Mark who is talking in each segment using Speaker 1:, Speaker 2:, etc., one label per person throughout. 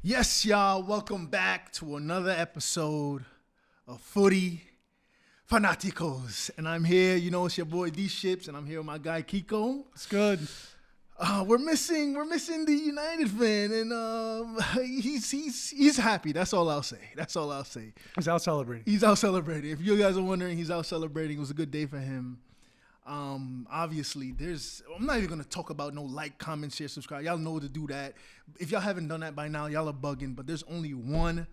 Speaker 1: Yes, y'all. Welcome back to another episode of FootyFanatics. And I'm here, it's your boy D-Ships, and I'm here with my guy Kiko.
Speaker 2: It's good.
Speaker 1: We're missing the United fan, and he's happy. That's all I'll say.
Speaker 2: He's out celebrating.
Speaker 1: If you guys are wondering, he's out celebrating. It was a good day for him. Obviously, I'm not even going to talk about no like, comment, share, subscribe. Y'all know to do that. If y'all haven't done that by now, y'all are bugging. But there's only one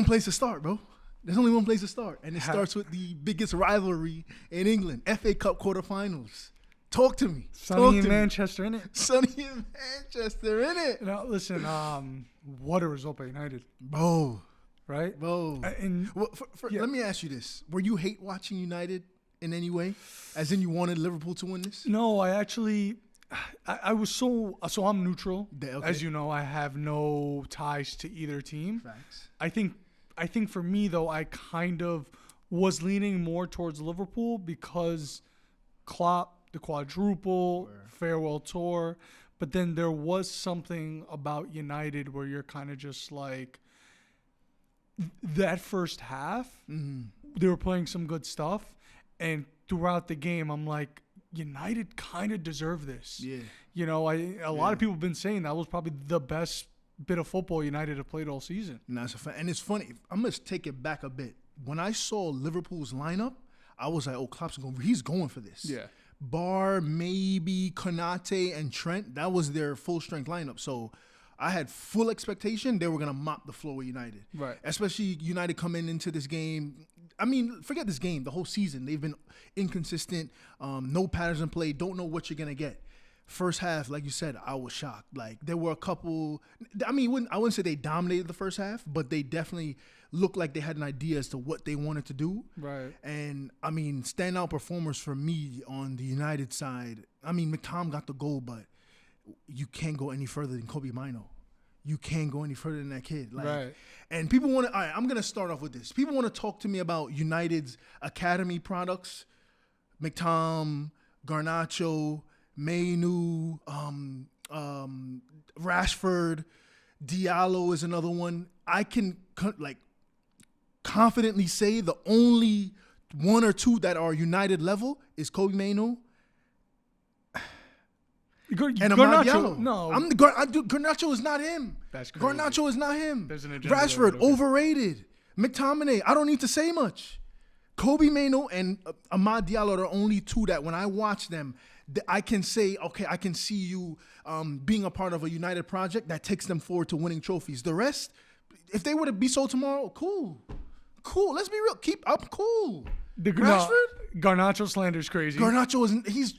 Speaker 1: place to start, bro. There's only one place to start. And it starts with the biggest rivalry in England, FA Cup quarterfinals. Talk to me.
Speaker 2: Sunny in Manchester, innit?
Speaker 1: Sunny in Manchester, innit?
Speaker 2: Now, listen, what a result by United.
Speaker 1: Bro.
Speaker 2: Right?
Speaker 1: Bro. Let me ask you this. Were you hate watching United in any way? As in you wanted Liverpool to win this?
Speaker 2: No, I was so I'm neutral.
Speaker 1: Okay.
Speaker 2: As you know, I have no ties to either team.
Speaker 1: Facts.
Speaker 2: I think for me, though, I kind of was leaning more towards Liverpool because Klopp, the quadruple, farewell tour. But then there was something about United where you're kind of just like, that first half, they were playing some good stuff. And throughout the game, I'm like, United kind of deserve this. Yeah. A lot of people have been saying that was probably the best bit of football United have played all season.
Speaker 1: And it's funny. I'm going to take it back a bit. When I saw Liverpool's lineup, I was like, Klopp's he's going for this. Yeah. Bar, maybe Konate and Trent, that was their full-strength lineup. So I had full expectation they were going to mop the floor with United. Right. Especially United coming into this game. I mean, forget this game. The whole season, they've been inconsistent. No patterns in play. Don't know what you're going to get. First half, like you said, I was shocked. Like, there were a couple. I wouldn't say they dominated the first half, but they definitely looked like they had an idea as to what they wanted to do. Right. And, standout performers for me on the United side. McTom got the goal, but you can't go any further than Kobe Mainoo. You can't go any further than that kid. Right. And people want to, all right, I'm going to start off with this. People want to talk to me about United's academy products. McTom, Garnacho, Mainoo, Rashford, Diallo is another one. I can confidently say the only one or two that are United level is Kobe Mainoo. And Garnacho, no. Garnacho is not him.
Speaker 2: That's crazy.
Speaker 1: Garnacho is not him.
Speaker 2: There's an agenda.
Speaker 1: Rashford, overrated. McTominay, I don't need to say much. Kobe Mainoo and Amad Diallo are the only two that when I watch them, I can say, okay, I can see you being a part of a United project that takes them forward to winning trophies. The rest, if they were to be sold tomorrow, cool. Let's be real. Keep up, cool. Rashford?
Speaker 2: Garnacho slander is crazy.
Speaker 1: Garnacho he's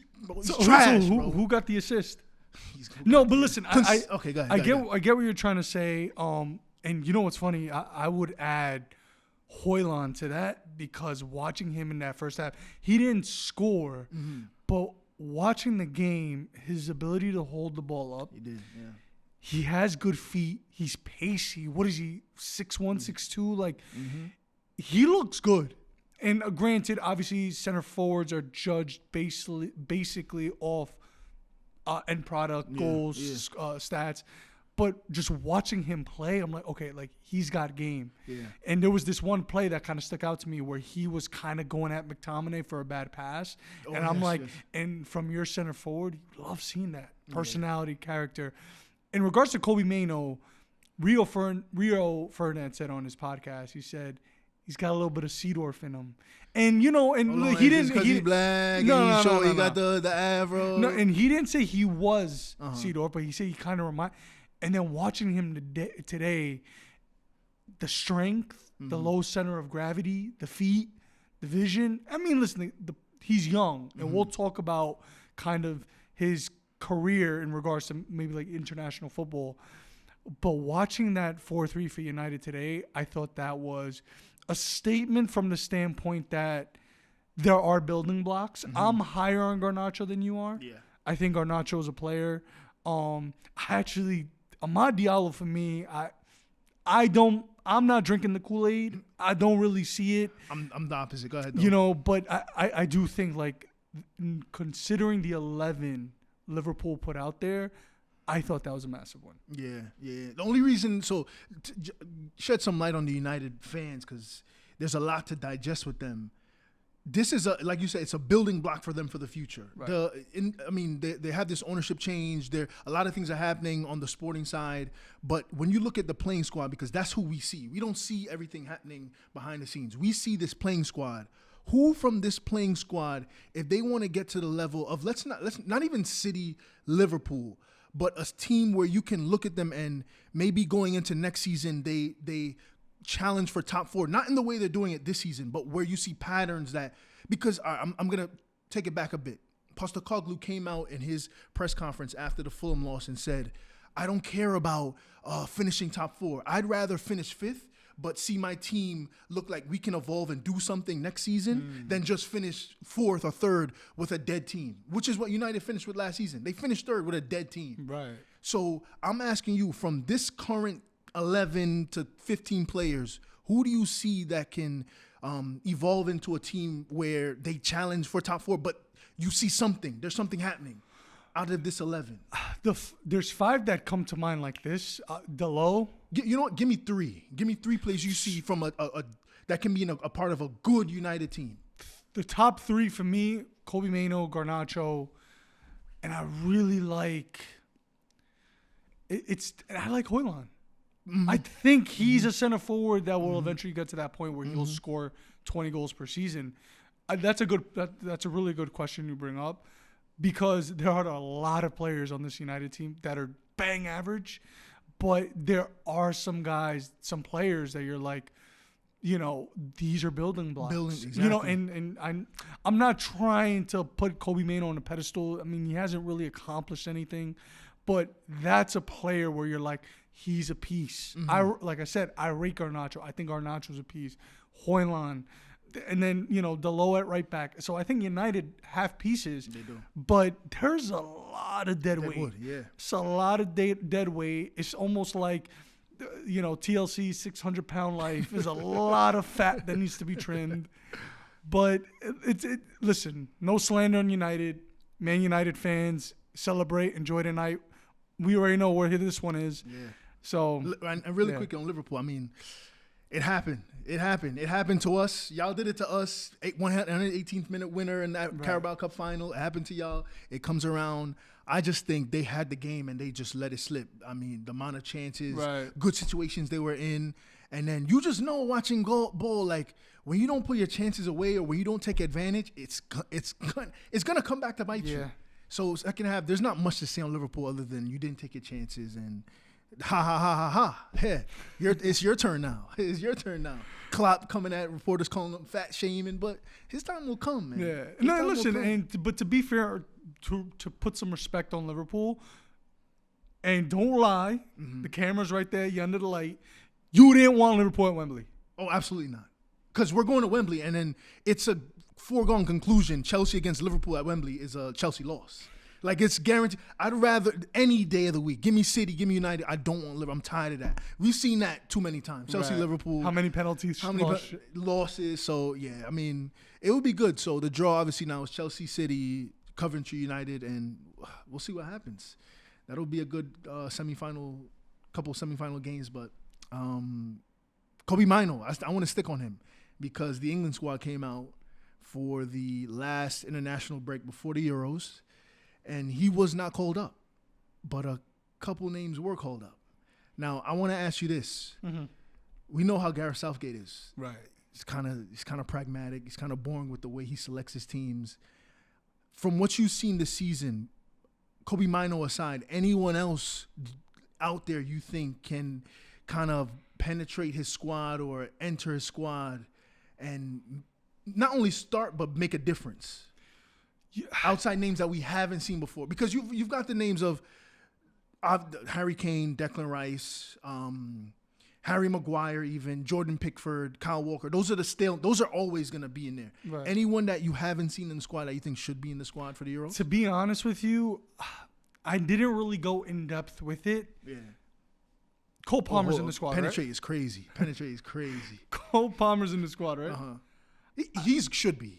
Speaker 1: trash, bro.
Speaker 2: Who got the assist? But listen,
Speaker 1: okay, go ahead.
Speaker 2: I get what you're trying to say. And you know what's funny? I would add Højlund to that because watching him in that first half, he didn't score, but watching the game, his ability to hold the ball up. He did, yeah. He has good feet. He's pacey. What is he? 6'1", 6'2"? He looks good. And granted, obviously, center forwards are judged basically off end product, goals, stats. But just watching him play, I'm like, okay, he's got game. Yeah. And there was this one play that kind of stuck out to me where he was kind of going at McTominay for a bad pass. And I'm like, and from your center forward, you love seeing that personality, character. In regards to Kobe Mainoo, Rio Ferdinand said on his podcast, he said, he's got a little bit of Seedorf in him. And, he didn't.
Speaker 1: Because he's black he got the afro.
Speaker 2: No, and he didn't say he was Seedorf, but he said he kind of reminded. And then watching him today, the strength, the low center of gravity, the feet, the vision. Listen, he's young. And we'll talk about kind of his career in regards to maybe international football. But watching that 4-3 for United today, I thought that was a statement from the standpoint that there are building blocks. I'm higher on Garnacho than you are. Yeah. I think Garnacho is a player. Amad Diallo for me, I'm not drinking the Kool-Aid. I don't really see it.
Speaker 1: I'm the opposite. Go ahead, though.
Speaker 2: But I do think considering the 11 Liverpool put out there, I thought that was a massive one.
Speaker 1: Yeah. The only reason, shed some light on the United fans, because there's a lot to digest with them. This is like you said, it's a building block for them for the future. Right. They have this ownership change. A lot of things are happening on the sporting side, but when you look at the playing squad, because that's who we see. We don't see everything happening behind the scenes. We see this playing squad. Who from this playing squad, if they want to get to the level of let's not even City, Liverpool, but a team where you can look at them and maybe going into next season they challenge for top 4, not in the way they're doing it this season, but where you see patterns that, because I'm going to take it back a bit. Postecoglou came out in his press conference after the Fulham loss and said, I don't care about finishing top 4. I'd rather finish 5th, but see my team look like we can evolve and do something next season than just finish 4th or 3rd with a dead team, which is what United finished with last season. They finished 3rd with a dead team.
Speaker 2: Right.
Speaker 1: So I'm asking you, from this current 11 to 15 players, who do you see that can evolve into a team where they challenge for top 4, but you see there's something happening out of this 11?
Speaker 2: There's 5 that come to mind like this. Delo.
Speaker 1: You know what? Give me 3. Give me 3 players you see from a that can be a part of a good United team.
Speaker 2: The top 3 for me, Kobe Mainoo, Garnacho, and I really like I like Højlund. Mm-hmm. I think he's a center forward that will eventually get to that point where he'll score 20 goals per season. That's a really good question you bring up, because there are a lot of players on this United team that are bang average, but there are some players that you're like, these are building blocks.
Speaker 1: Exactly.
Speaker 2: And I'm not trying to put Kobe Mainoo on a pedestal. I mean, he hasn't really accomplished anything, but that's a player where you're like, he's a piece. Like I said, I rate Garnacho. I think Garnacho's a piece. Højlund. And then, Delo at right back. So I think United have pieces.
Speaker 1: They do.
Speaker 2: But there's a lot of dead weight.
Speaker 1: Yeah.
Speaker 2: It's a lot of dead weight. It's almost like, TLC 600-pound life. There's a lot of fat that needs to be trimmed. But listen, no slander on United. Man United fans, celebrate, enjoy the night. We already know where this one is. Yeah. So,
Speaker 1: and really quick on Liverpool, I mean, it happened. It happened to us. Y'all did it to us. 118th minute winner in that Carabao Cup final. It happened to y'all. It comes around. I just think they had the game and they just let it slip. I mean, the amount of chances, good situations they were in. And then you just know watching ball, like when you don't put your chances away or when you don't take advantage, it's gonna come back to bite you. So second half, there's not much to say on Liverpool other than you didn't take your chances and ha. Hey, it's your turn now. It's your turn now. Klopp coming at reporters calling him fat shaming, but his time will come, man.
Speaker 2: Yeah. No, listen, but to be fair, to put some respect on Liverpool, and don't lie, the camera's right there, you're under the light. You didn't want Liverpool at Wembley.
Speaker 1: Oh, absolutely not. Because we're going to Wembley, and then it's a foregone conclusion. Chelsea against Liverpool at Wembley is a Chelsea loss. Like, it's guaranteed. I'd rather any day of the week. Give me City, give me United. I don't want Liverpool. I'm tired of that. We've seen that too many times. Chelsea, Liverpool.
Speaker 2: How many penalties?
Speaker 1: How many losses? So, yeah, I mean, it would be good. So, the draw, obviously, now is Chelsea, City, Coventry, United, and we'll see what happens. That'll be a good couple semifinal games. But Kobe Mainoo, I want to stick on him because the England squad came out for the last international break before the Euros. And he was not called up, but a couple names were called up. Now, I want to ask you this. We know how Gareth Southgate is.
Speaker 2: Right.
Speaker 1: He's kind of pragmatic. He's kind of boring with the way he selects his teams. From what you've seen this season, Kobe Mainoo aside, anyone else out there you think can kind of penetrate his squad or enter his squad and not only start but make a difference? Outside names that we haven't seen before, because you've got the names of Harry Kane, Declan Rice, Harry Maguire, even Jordan Pickford, Kyle Walker. Those are always going to be in there. Right. Anyone that you haven't seen in the squad that you think should be in the squad for the Euros?
Speaker 2: To be honest with you, I didn't really go in depth with it.
Speaker 1: Yeah.
Speaker 2: Cole Palmer's in the squad.
Speaker 1: Penetrate is crazy. Penetrate is crazy.
Speaker 2: Cole Palmer's in the squad, right?
Speaker 1: He should be.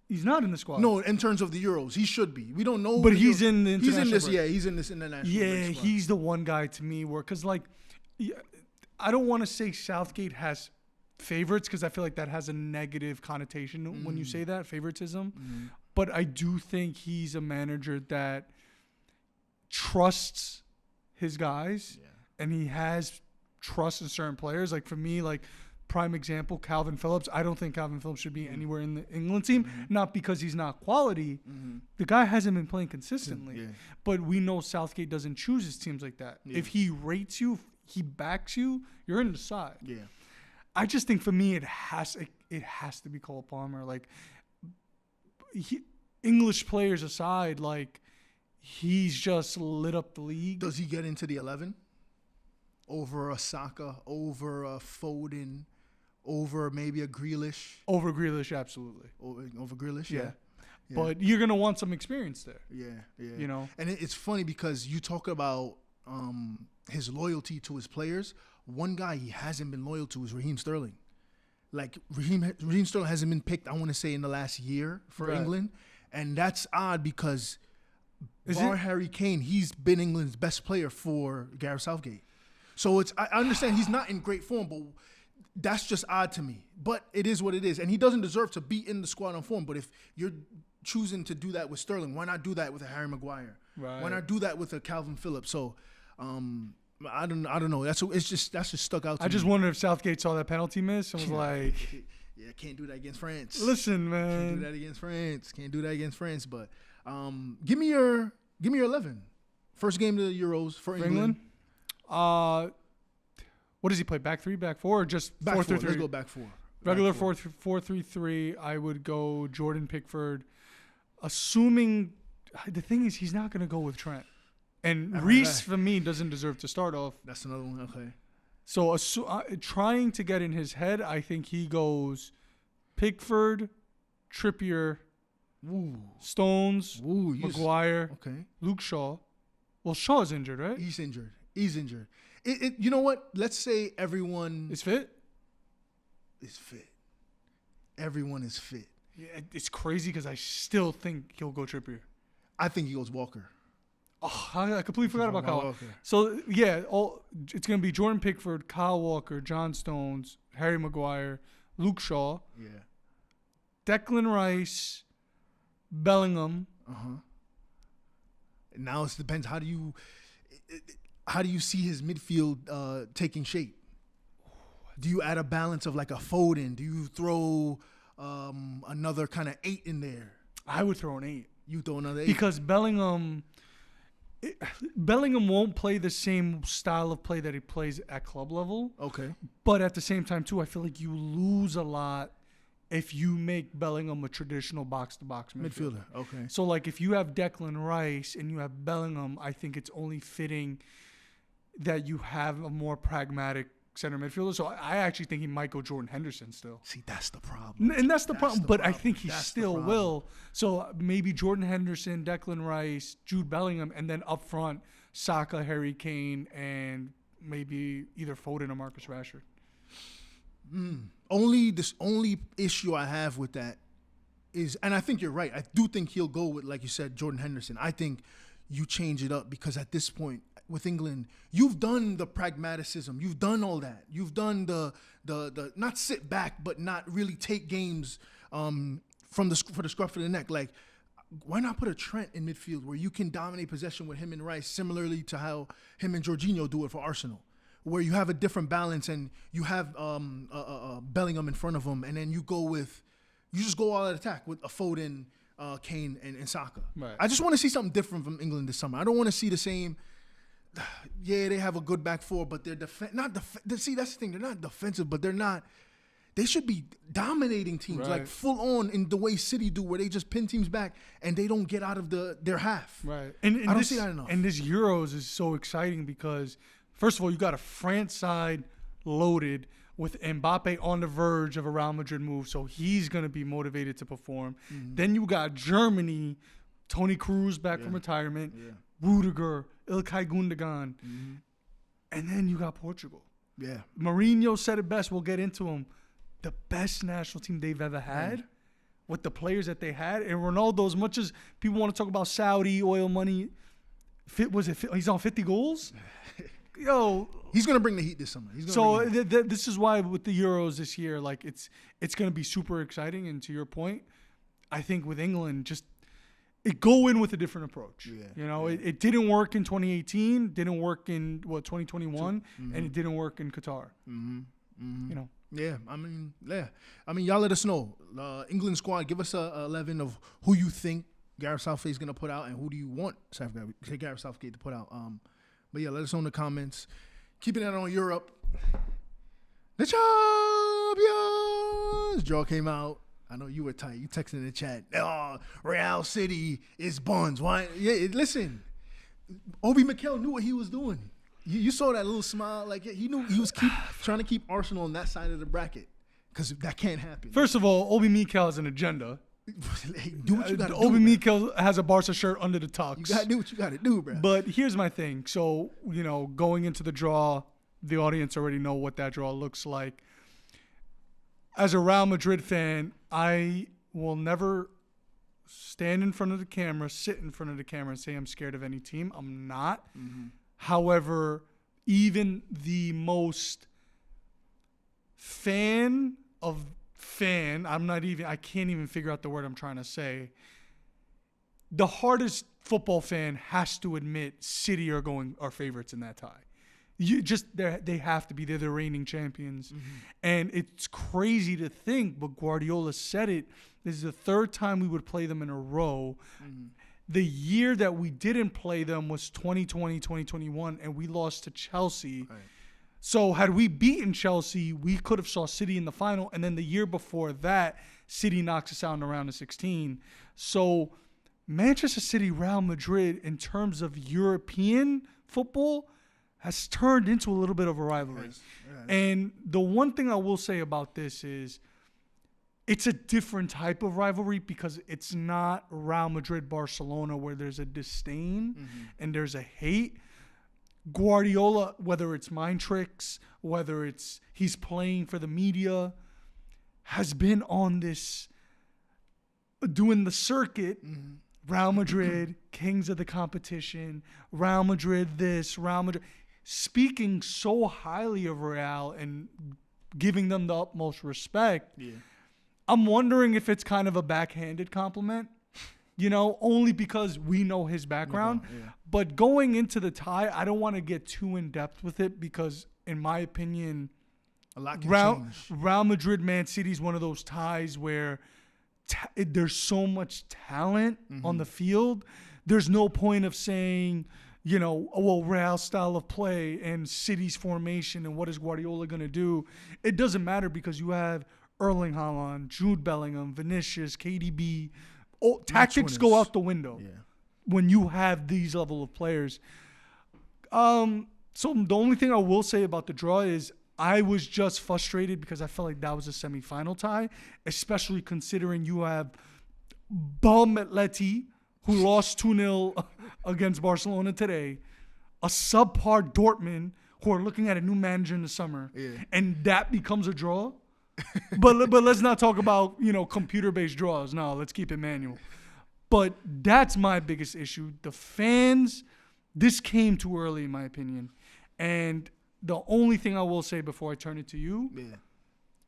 Speaker 2: He's not in the squad.
Speaker 1: No, in terms of the Euros, he should be. We don't know.
Speaker 2: But he's in the international.
Speaker 1: He's in this.
Speaker 2: break.
Speaker 1: Yeah, he's in this international.
Speaker 2: Yeah,
Speaker 1: break squad.
Speaker 2: he's the one guy to me where, because like, I don't want to say Southgate has favorites because I feel like that has a negative connotation when you say that, favoritism. But I do think he's a manager that trusts his guys, and he has trust in certain players. Like for me, like prime example, Calvin Phillips. I don't think Calvin Phillips should be anywhere in the England team, not because he's not quality. The guy hasn't been playing consistently, but we know Southgate doesn't choose his teams like that. If he rates you, he backs you, you're in the side. I just think for me, it has to be Cole Palmer. Like English players aside, like he's just lit up the league.
Speaker 1: Does he get into the 11 over a Saka, over a Foden, over maybe a Grealish?
Speaker 2: Over Grealish, absolutely.
Speaker 1: Over Grealish,
Speaker 2: yeah. But you're gonna want some experience there.
Speaker 1: Yeah.
Speaker 2: You know,
Speaker 1: and it's funny because you talk about his loyalty to his players. One guy he hasn't been loyal to is Raheem Sterling. Like Raheem Sterling hasn't been picked, I want to say, in the last year for England, and that's odd because Harry Kane, he's been England's best player for Gareth Southgate. So I understand he's not in great form, but that's just odd to me. But it is what it is, and he doesn't deserve to be in the squad on form. But if you're choosing to do that with Sterling, why not do that with a Harry Maguire?
Speaker 2: Right.
Speaker 1: Why not do that with a Calvin Phillips? So. I don't know. That's just stuck out to me.
Speaker 2: I just wonder if Southgate saw that penalty miss and was like,
Speaker 1: "Yeah, can't do that against France.
Speaker 2: Listen, man,
Speaker 1: can't do that against France. But give me your 11. First game of the Euros for England.
Speaker 2: What does he play? Back 3, back 4, or just 4-3-3?
Speaker 1: Let's go back 4.
Speaker 2: Regular 4-3-3. I would go Jordan Pickford. Assuming the thing is, he's not going to go with Trent. And Reece, for me, doesn't deserve to start off.
Speaker 1: That's another one. Okay.
Speaker 2: So trying to get in his head, I think he goes Pickford, Trippier, Stones, Maguire, Luke Shaw. Well, Shaw's injured, right?
Speaker 1: He's injured. You know what? Let's say everyone
Speaker 2: is fit.
Speaker 1: Everyone is fit.
Speaker 2: Yeah, it's crazy because I still think he'll go Trippier.
Speaker 1: I think he goes Walker.
Speaker 2: Oh, I completely forgot about Kyle Walker. So, it's going to be Jordan Pickford, Kyle Walker, John Stones, Harry Maguire, Luke Shaw, Declan Rice, Bellingham.
Speaker 1: Now it depends. How do you see his midfield taking shape? Do you add a balance of like a Foden? Do you throw another kind of 8 in there?
Speaker 2: I would throw an 8.
Speaker 1: You throw another 8?
Speaker 2: Because Bellingham won't play the same style of play that he plays at club level.
Speaker 1: Okay.
Speaker 2: But at the same time, too, I feel like you lose a lot if you make Bellingham a traditional box-to-box midfielder.
Speaker 1: Okay.
Speaker 2: So, like, if you have Declan Rice and you have Bellingham, I think it's only fitting that you have a more pragmatic center midfielder. So I actually think he might go Jordan Henderson still.
Speaker 1: See, that's the problem.
Speaker 2: And that's the problem. But I think he still will. So maybe Jordan Henderson, Declan Rice, Jude Bellingham, and then up front, Saka, Harry Kane, and maybe either Foden or Marcus Rashford.
Speaker 1: Only issue I have with that is, and I think you're right, I do think he'll go with, like you said, Jordan Henderson. I think you change it up because at this point, with England, you've done the pragmaticism. You've done all that. You've done the not sit back, but not really take games for the scruff of the neck. Like, why not put a Trent in midfield where you can dominate possession with him and Rice, similarly to how him and Jorginho do it for Arsenal, where you have a different balance and you have Bellingham in front of him, and then you just go all out attack with a Foden, Kane, and Saka.
Speaker 2: Right.
Speaker 1: I just want to see something different from England this summer. I don't want to see the same. Yeah, they have a good back 4, but they're see, that's the thing. They're not defensive, but they're not. They should be dominating teams, like full on in the way City do, where they just pin teams back and they don't get out of their half.
Speaker 2: Right. And
Speaker 1: I don't see that enough.
Speaker 2: And this Euros is so exciting because, first of all, you got a France side loaded with Mbappe on the verge of a Real Madrid move, so he's going to be motivated to perform. Then you got Germany, Toni Kroos back from retirement, Rudiger, Ilkay Gundogan, and then you got Portugal.
Speaker 1: Yeah.
Speaker 2: Mourinho said it best. We'll get into him. The best national team they've ever had with the players that they had. And Ronaldo, as much as people want to talk about Saudi oil money, he's on 50 goals? Yo,
Speaker 1: he's gonna bring the heat this summer.
Speaker 2: This is why with the Euros this year, like it's gonna be super exciting. And to your point, I think with England, just go in with a different approach. Yeah, it didn't work in 2018, didn't work in 2021, and it didn't work in Qatar.
Speaker 1: Yeah, I mean, y'all let us know. England squad, give us a 11 of who you think Gareth Southgate is gonna put out, and who do you want Gareth Southgate to put out. But yeah, let us know in the comments. Keeping that on Europe. The champions! Draw came out. I know you were tight. You texted in the chat. Oh, Real City is buns. Why? Yeah, listen. Obi Mikel knew what he was doing. You saw that little smile. Like he knew he was trying to keep Arsenal on that side of the bracket because that can't happen.
Speaker 2: First of all, Obi Mikel has an agenda.
Speaker 1: Hey, do what you got to do.
Speaker 2: Obi Mikel has a Barca shirt under the tux.
Speaker 1: You got to do what you got to do, bro.
Speaker 2: But here's my thing. So, going into the draw, the audience already know what that draw looks like. As a Real Madrid fan, I will never stand in front of the camera, sit in front of the camera and say I'm scared of any team. I'm not. Mm-hmm. However, even the most fan, I can't even figure out the word I'm trying to say. The hardest football fan has to admit City are favorites in that tie. They have to be. They're the reigning champions. Mm-hmm. And it's crazy to think, but Guardiola said it. This is the third time we would play them in a row. Mm-hmm. The year that we didn't play them was 2020, 2021, and we lost to Chelsea. Right. So had we beaten Chelsea, we could have saw City in the final. And then the year before that, City knocks us out in the round of 16. So Manchester City, Real Madrid, in terms of European football, has turned into a little bit of a rivalry. Yes. And the one thing I will say about this is it's a different type of rivalry because it's not Real Madrid-Barcelona where there's a disdain and there's a hate. Guardiola, whether it's mind tricks, whether it's he's playing for the media, has been on this, doing the circuit. Real Madrid, kings of the competition. Real Madrid this, Real Madrid. Speaking so highly of Real and giving them the utmost respect. Yeah. I'm wondering if it's kind of a backhanded compliment. Only because we know his background. Yeah. But going into the tie, I don't want to get too in-depth with it because, in my opinion,
Speaker 1: a lot can change.
Speaker 2: Real Madrid, Man City is one of those ties where there's so much talent on the field. There's no point of saying, Real's style of play and City's formation and what is Guardiola going to do. It doesn't matter because you have Erling Haaland, Jude Bellingham, Vinicius, KDB. Tactics go out the window when you have these level of players. So the only thing I will say about the draw is I was just frustrated because I felt like that was a semifinal tie, especially considering you have bum Atleti, who lost 2-0 against Barcelona today, a subpar Dortmund, who are looking at a new manager in the summer, and that becomes a draw. but let's not talk about computer-based draws. No, let's keep it manual. But that's my biggest issue. The fans, this came too early in my opinion. And the only thing I will say before I turn it to you,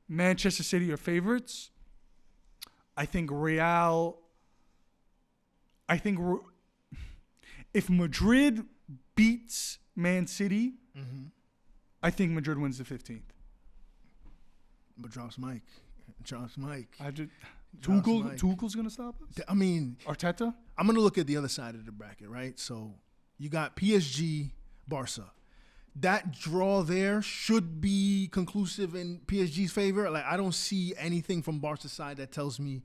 Speaker 2: Manchester City are favorites. I think if Madrid beats Man City, I think Madrid wins the 15th.
Speaker 1: But drops Mike.
Speaker 2: Tuchel's going to stop us?
Speaker 1: I mean,
Speaker 2: Arteta?
Speaker 1: I'm going to look at the other side of the bracket, right? So you got PSG, Barca. That draw there should be conclusive in PSG's favor. Like, I don't see anything from Barca's side that tells me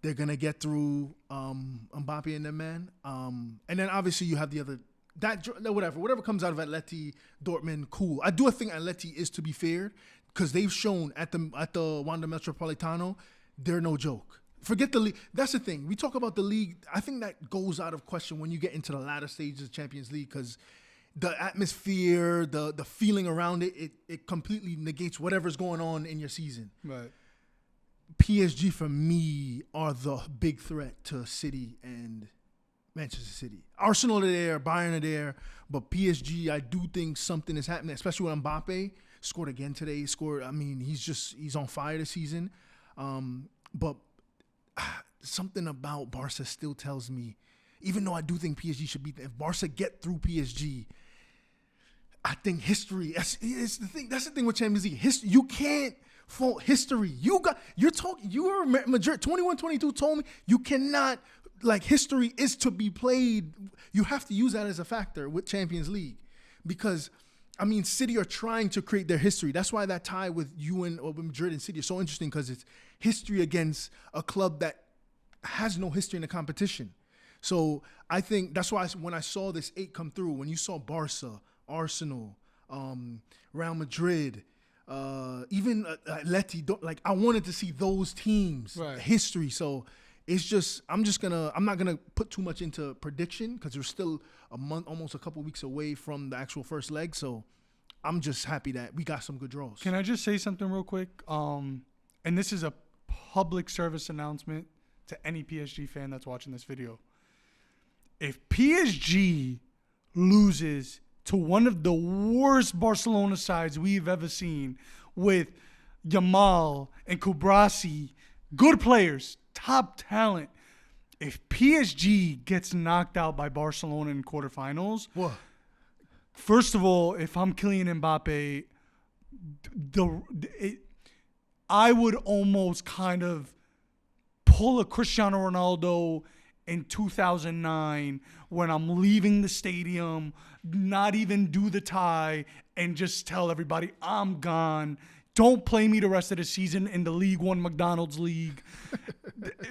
Speaker 1: they're going to get through Mbappe and them, man. And then obviously you have the other, whatever comes out of Atleti, Dortmund, cool. I do think Atleti is to be feared because they've shown at the Wanda Metropolitano, they're no joke. Forget the league. That's the thing. We talk about the league. I think that goes out of question when you get into the latter stages of Champions League because the atmosphere, the feeling around it completely negates whatever's going on in your season.
Speaker 2: Right.
Speaker 1: PSG for me are the big threat to City and Manchester City. Arsenal are there, Bayern are there, but PSG, I do think something is happening, especially when Mbappe scored again today. He's on fire this season. But something about Barca still tells me, even though I do think PSG should beat them, if Barca get through PSG, I think history. That's the thing with Champions League. You can't fault history. You were Madrid 21-22 told me you cannot. Like, history is to be played. You have to use that as a factor with Champions League because, City are trying to create their history. That's why that tie with Madrid and City is so interesting because it's history against a club that has no history in the competition. So I think that's why when I saw this 8 come through, when you saw Barca, Arsenal, Real Madrid, even Atleti, I wanted to see those teams, history. So it's just, I'm not gonna put too much into prediction because we're still a month, almost a couple weeks away from the actual first leg. So I'm just happy that we got some good draws.
Speaker 2: Can I just say something real quick? And this is a public service announcement to any PSG fan that's watching this video. If PSG loses to one of the worst Barcelona sides we've ever seen with Yamal and Kubrasi, good players, top talent. If PSG gets knocked out by Barcelona in quarterfinals,
Speaker 1: what?
Speaker 2: First of all, if I'm Kylian Mbappe, I would almost kind of pull a Cristiano Ronaldo in 2009 when I'm leaving the stadium, not even do the tie, and just tell everybody I'm gone. Don't play me the rest of the season in the League One McDonald's League.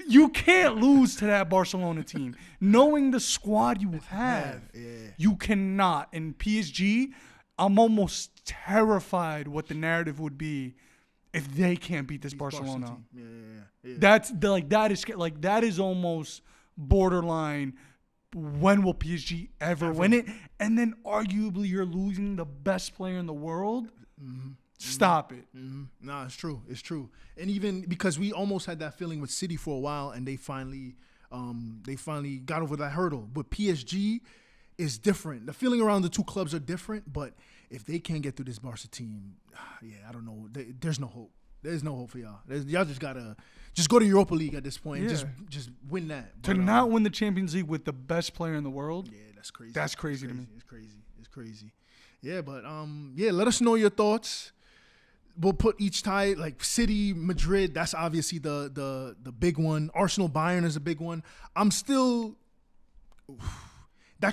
Speaker 2: You can't lose to that Barcelona team. Knowing the squad you have, you cannot. In PSG, I'm almost terrified what the narrative would be if they can't beat this Barcelona.
Speaker 1: Yeah.
Speaker 2: That is almost borderline. When will PSG ever win it? And then arguably you're losing the best player in the world.
Speaker 1: Mm-hmm.
Speaker 2: Stop it.
Speaker 1: Mm-hmm. Nah, it's true. It's true. And even because we almost had that feeling with City for a while, and they finally got over that hurdle. But PSG is different. The feeling around the two clubs are different. But if they can't get through this Barca team, I don't know. There's no hope. There's no hope for y'all. Y'all just gotta go to Europa League at this point. And just win that.
Speaker 2: To not win the Champions League with the best player in the world.
Speaker 1: Yeah, that's crazy.
Speaker 2: That's crazy to me.
Speaker 1: It's crazy. Yeah, but let us know your thoughts. We'll put each tie, like City, Madrid, that's obviously the big one. Arsenal, Bayern is a big one. That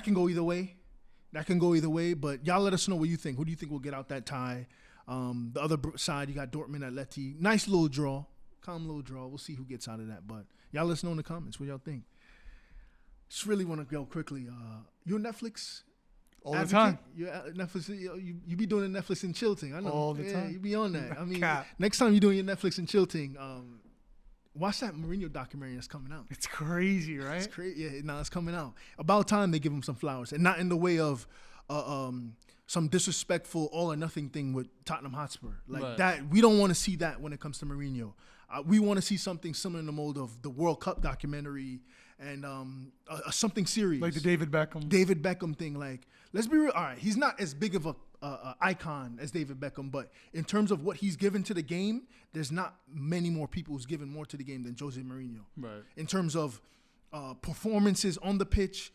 Speaker 1: can go either way. But y'all let us know what you think. Who do you think will get out that tie? The other side, you got Dortmund, Atleti. Nice little draw. Calm little draw. We'll see who gets out of that. But y'all let us know in the comments what y'all think. Just really want to go quickly. You on Netflix?
Speaker 2: All the time.
Speaker 1: You Netflix. You be doing the Netflix and chill thing. I know.
Speaker 2: All the time.
Speaker 1: You be on that. Next time you're doing your Netflix and chill thing, watch that Mourinho documentary that's coming out.
Speaker 2: It's crazy, right?
Speaker 1: It's crazy. Yeah, it's coming out. About time they give him some flowers, and not in the way of some disrespectful all or nothing thing with Tottenham Hotspur. That. We don't want to see that when it comes to Mourinho. We want to see something similar in the mold of the World Cup documentary and something serious.
Speaker 2: Like the David
Speaker 1: Beckham thing. Like, let's be real. All right, he's not as big of a icon as David Beckham, but in terms of what he's given to the game, there's not many more people who's given more to the game than Jose Mourinho.
Speaker 2: Right.
Speaker 1: In terms of performances on the pitch,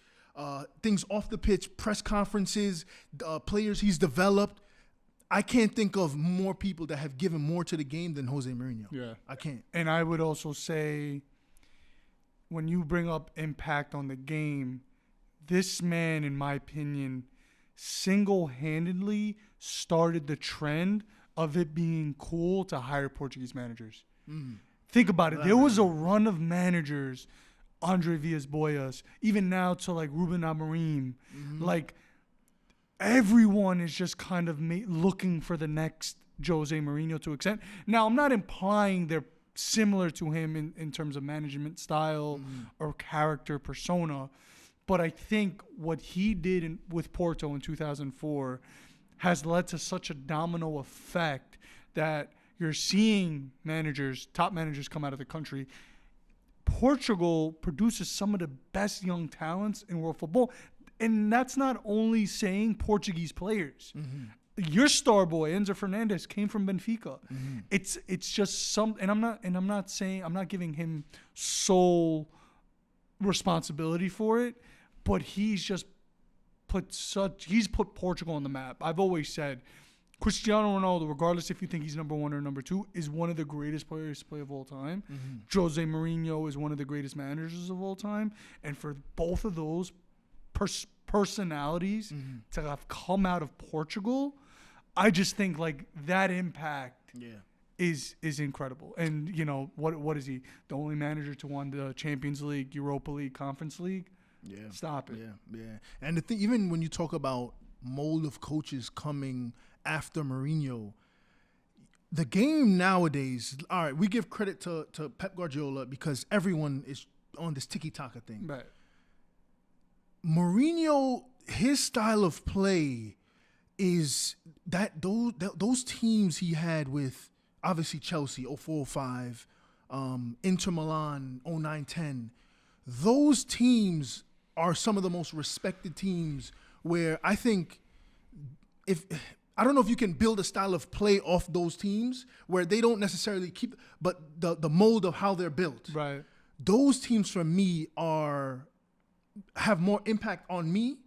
Speaker 1: things off the pitch, press conferences, players he's developed. I can't think of more people that have given more to the game than Jose Mourinho.
Speaker 2: Yeah.
Speaker 1: I can't.
Speaker 2: And I would also say, when you bring up impact on the game, this man, in my opinion, single-handedly started the trend of it being cool to hire Portuguese managers. Think about it. There was a run of managers, Andre Villas-Boas, even now to like Ruben Amorim. Like, everyone is just kind of looking for the next Jose Mourinho to extent. Now, I'm not implying they're similar to him in terms of management style or character persona, but I think what he did with Porto in 2004 has led to such a domino effect that You're seeing top managers come out of the country. Portugal produces some of the best young talents in world football. And that's not only saying Portuguese players. Mm-hmm. Your star boy, Enzo Fernandez, came from Benfica. Mm-hmm. It's just and I'm not giving him sole responsibility for it, but he's put Portugal on the map. I've always said Cristiano Ronaldo, regardless if you think he's number 1 or number 2, is one of the greatest players to play of all time. Mm-hmm. Jose Mourinho is one of the greatest managers of all time. And for both of those personalities to have come out of Portugal, I just think like that impact is incredible. And you know what is he? The only manager to win the Champions League, Europa League, Conference League. Yeah, stop it. Yeah.
Speaker 1: And the thing, even when you talk about mold of coaches coming after Mourinho, the game nowadays. All right, we give credit to Pep Guardiola because everyone is on this tiki-taka thing.
Speaker 2: Right.
Speaker 1: Mourinho, his style of play is that those teams he had with obviously Chelsea 04-05, Inter Milan 09-10. Those teams are some of the most respected teams where I think I don't know if you can build a style of play off those teams where they don't necessarily keep, but the mold of how they're built.
Speaker 2: Right.
Speaker 1: Those teams for me have more impact on me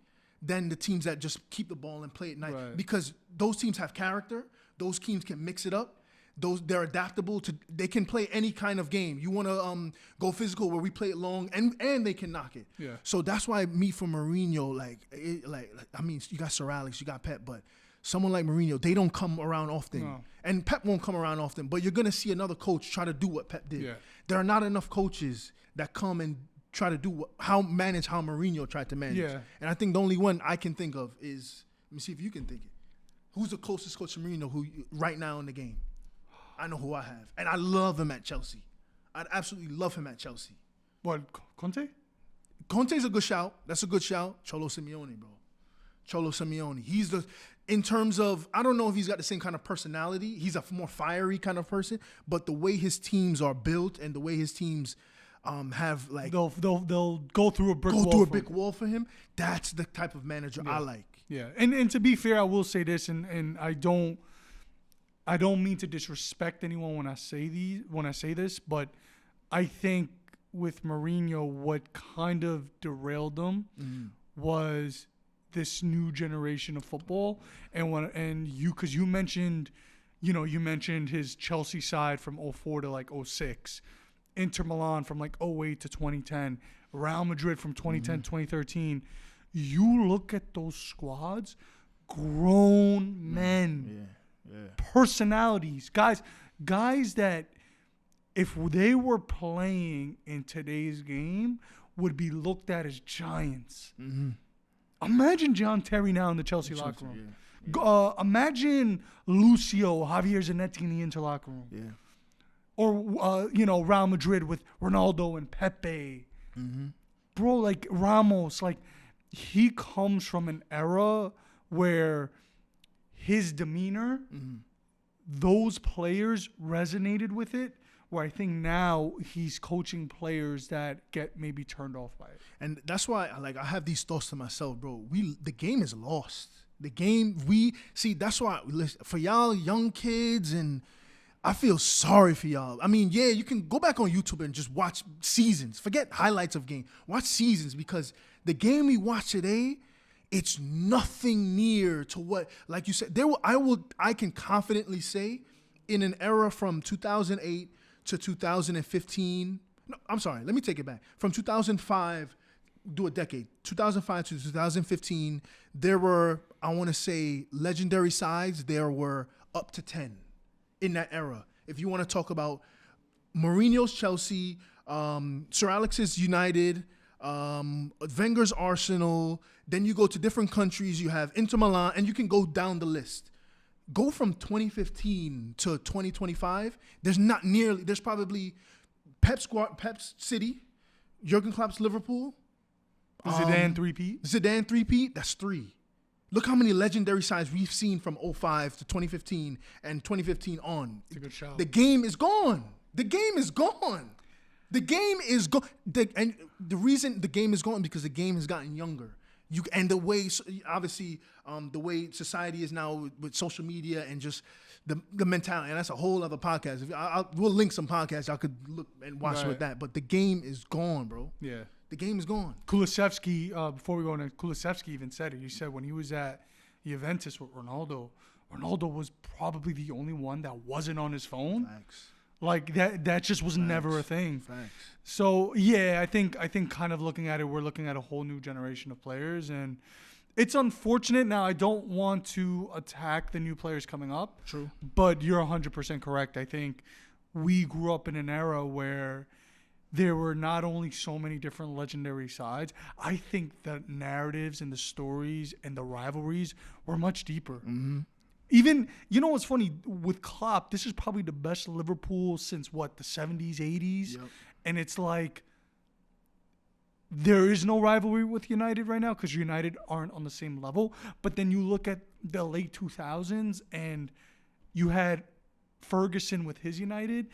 Speaker 1: than the teams that just keep the ball and play at night. Right. Because those teams have character. Those teams can mix it up. They're adaptable they can play any kind of game. You want to go physical where we play it long and they can knock it.
Speaker 2: Yeah.
Speaker 1: So that's why me for Mourinho, I mean, you got Sir Alex, you got Pep, but someone like Mourinho, they don't come around often. No. And Pep won't come around often, but you're going to see another coach try to do what Pep did. Yeah. There are not enough coaches that come and try to do how Mourinho tried to manage.
Speaker 2: Yeah.
Speaker 1: And I think the only one I can think of is, let me see if you can think it. Who's the closest coach to Mourinho right now in the game? I know who I have. And I love him at Chelsea. I'd absolutely love him at Chelsea.
Speaker 2: What, Conte?
Speaker 1: Conte's a good shout. That's a good shout. Cholo Simeone, bro. Cholo Simeone. In terms of, I don't know if he's got the same kind of personality. He's a more fiery kind of person. But the way his teams are built and the way his teams have like
Speaker 2: they'll go through a brick
Speaker 1: wall for him. That's the type of manager I like.
Speaker 2: Yeah, and to be fair, I will say this, and I don't mean to disrespect anyone when I say this, but I think with Mourinho, what kind of derailed them was this new generation of football, because you mentioned his Chelsea side from 04 to like 06. Inter Milan from like 08 to 2010, Real Madrid from 2010 2013. You look at those squads, grown men, personalities, guys that if they were playing in today's game would be looked at as giants. Mm-hmm. Imagine John Terry now in the Chelsea locker room. Yeah. Imagine Lucio, Javier Zanetti in the Inter locker room.
Speaker 1: Yeah.
Speaker 2: Or, Real Madrid with Ronaldo and Pepe. Mm-hmm. Bro, like Ramos, like he comes from an era where his demeanor, those players resonated with it, where I think now he's coaching players that get maybe turned off by it.
Speaker 1: And that's why I have these thoughts to myself, bro. The game is lost. That's why, for y'all young kids, and I feel sorry for y'all. I mean, yeah, you can go back on YouTube and just watch seasons. Forget highlights of game. Watch seasons, because the game we watch today, it's nothing near to what, like you said, I can confidently say in an era from 2008 to 2015. No, I'm sorry, let me take it back. From 2005, do a decade, 2005 to 2015, there were, I want to say, legendary sides. There were up to 10 in that era. If you want to talk about Mourinho's Chelsea, Sir Alex's United, Wenger's Arsenal, then you go to different countries, you have Inter Milan, and you can go down the list. Go from 2015 to 2025, there's probably Pep's City, Jurgen Klopp's Liverpool.
Speaker 2: Zidane three-peat,
Speaker 1: that's 3. Look how many legendary sides we've seen from 05 to 2015 and 2015 on.
Speaker 2: It's a good show.
Speaker 1: The game is gone. The game is gone. The game is gone. And the reason the game is gone because the game has gotten younger. And the way, obviously, the way society is now with social media and just the mentality, and that's a whole other podcast. We'll link some podcasts y'all could look and watch with that. But the game is gone, bro.
Speaker 2: Yeah.
Speaker 1: The game is gone.
Speaker 2: Kulusevski, before we go into Kulusevski even said it. He said when he was at Juventus with Ronaldo was probably the only one that wasn't on his phone.
Speaker 1: Facts.
Speaker 2: Like that just was never a thing.
Speaker 1: Facts.
Speaker 2: So yeah, I think kind of looking at it, we're looking at a whole new generation of players, and it's unfortunate. Now I don't want to attack the new players coming up.
Speaker 1: True.
Speaker 2: But you're 100% correct. I think we grew up in an era where there were not only so many different legendary sides, I think the narratives and the stories and the rivalries were much deeper.
Speaker 1: Mm-hmm.
Speaker 2: Even, you know what's funny? With Klopp, this is probably the best Liverpool since, the 70s, 80s?
Speaker 1: Yep.
Speaker 2: And it's like, there is no rivalry with United right now because United aren't on the same level. But then you look at the late 2000s and you had Ferguson with his United,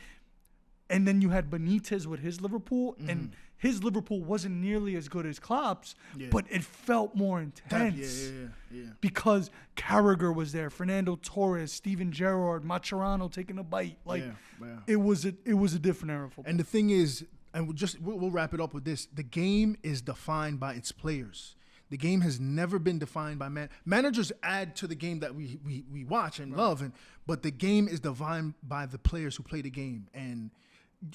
Speaker 2: and then you had Benitez with his Liverpool, and his Liverpool wasn't nearly as good as Klopp's, but it felt more intense.
Speaker 1: Yeah.
Speaker 2: Because Carragher was there, Fernando Torres, Steven Gerrard, Mascherano taking a bite. It was a different era of football.
Speaker 1: And the thing is, and we'll wrap it up with this: the game is defined by its players. The game has never been defined by managers. Add to the game that we watch and love, but the game is defined by the players who play the game. And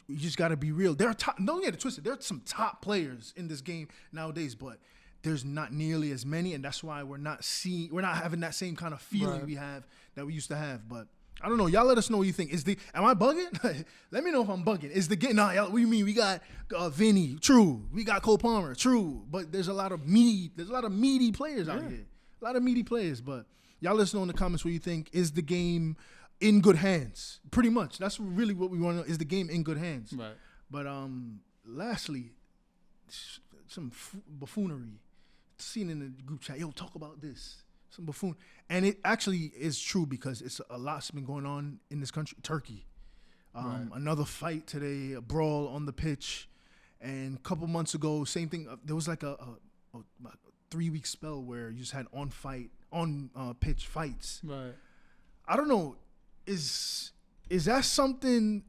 Speaker 1: you just got to be real. There are don't get it twisted. There are some top players in this game nowadays, but there's not nearly as many, and that's why we're not having that same kind of feeling we used to have. But I don't know. Y'all let us know what you think. Am I bugging? Let me know if I'm bugging. Is the game? Nah, y'all, what do you mean? We got Vinny, true. We got Cole Palmer, true. But there's a lot of meaty players out here. A lot of meaty players. But y'all let us know in the comments what you think. Is the game in good hands? Pretty much. That's really what we want to know. Is the game in good hands?
Speaker 2: Right.
Speaker 1: But lastly, some buffoonery. Seen in the group chat. Yo, talk about this. Some buffoon. And it actually is true because it's a lot's been going on in this country. Turkey. Another fight today, a brawl on the pitch. And a couple months ago, same thing. There was like a 3-week spell where you just had on pitch fights.
Speaker 2: Right.
Speaker 1: I don't know. Is that something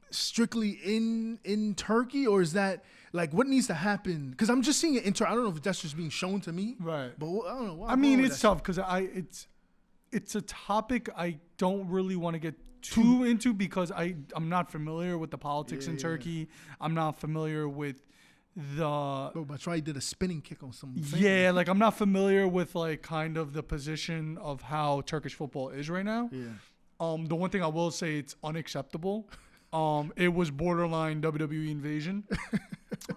Speaker 1: strictly in Turkey, or is that like what needs to happen? Because I'm just seeing it in Turkey. I don't know if that's just being shown to me.
Speaker 2: Right.
Speaker 1: But I don't know. Why,
Speaker 2: I mean, it's tough because it's a topic I don't really want to get too into because I'm not familiar with the politics in Turkey. I'm not familiar with
Speaker 1: Bro, but Troy did a spinning kick on some.
Speaker 2: Yeah, like I'm not familiar with like kind of the position of how Turkish football is right now.
Speaker 1: Yeah.
Speaker 2: The one thing I will say, it's unacceptable. It was borderline WWE invasion.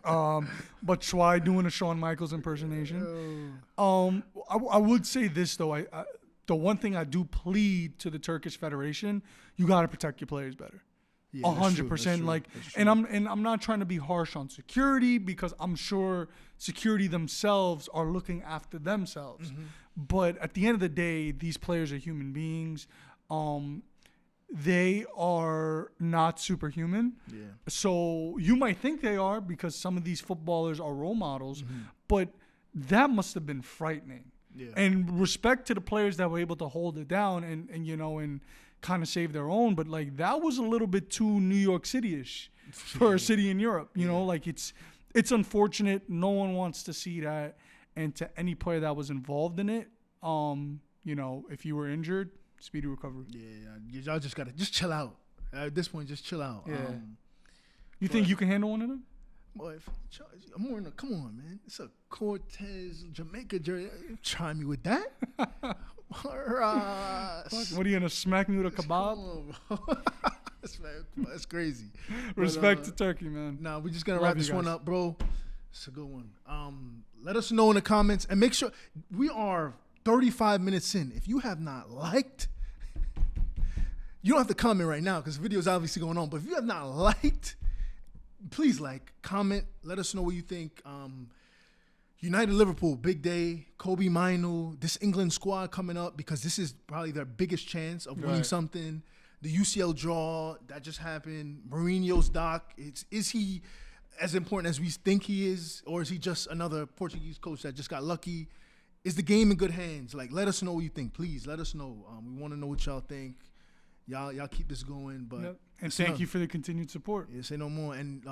Speaker 2: But try doing a Shawn Michaels impersonation. I would say this though. The one thing I do plead to the Turkish Federation, you got to protect your players better. 100%. Like, and I'm not trying to be harsh on security because I'm sure security themselves are looking after themselves. Mm-hmm. But at the end of the day, these players are human beings. They are not superhuman. Yeah. So you might think they are because some of these footballers are role models, but that must have been frightening. Yeah. And respect to the players that were able to hold it down and kind of save their own, but like that was a little bit too New York City-ish for a city in Europe. You know, like it's unfortunate. No one wants to see that. And to any player that was involved in it, if you were injured, speedy recovery.
Speaker 1: Yeah, y'all just gotta chill out. At this point, just chill out.
Speaker 2: Yeah. You think you can handle one of them?
Speaker 1: Boy, come on, man. It's a Cortez Jamaica jersey. Try me with that.
Speaker 2: What are you gonna smack me with a kebab?
Speaker 1: Come on, bro. That's crazy.
Speaker 2: Respect to Turkey, man.
Speaker 1: Nah, we're just gonna wrap this one up, bro. It's a good one. Let us know in the comments and make sure we are 35 minutes in. If you have not liked, you don't have to comment right now because the video is obviously going on. But if you have not liked, please like, comment, let us know what you think. United Liverpool, big day. Kobe Mainoo, this England squad coming up because this is probably their biggest chance of winning something. The UCL draw that just happened. Mourinho's doc. Is he as important as we think he is, or is he just another Portuguese coach that just got lucky? Is the game in good hands? Like, let us know what you think. Please let us know. We want to know what y'all think. Y'all keep this going. But
Speaker 2: and thank you for the continued support.
Speaker 1: Yeah, say no more. And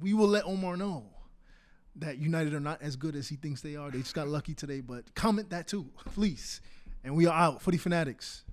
Speaker 1: we will let Omar know that United are not as good as he thinks they are. They just got lucky today. But comment that too, please. And we are out. Footy Fanatics.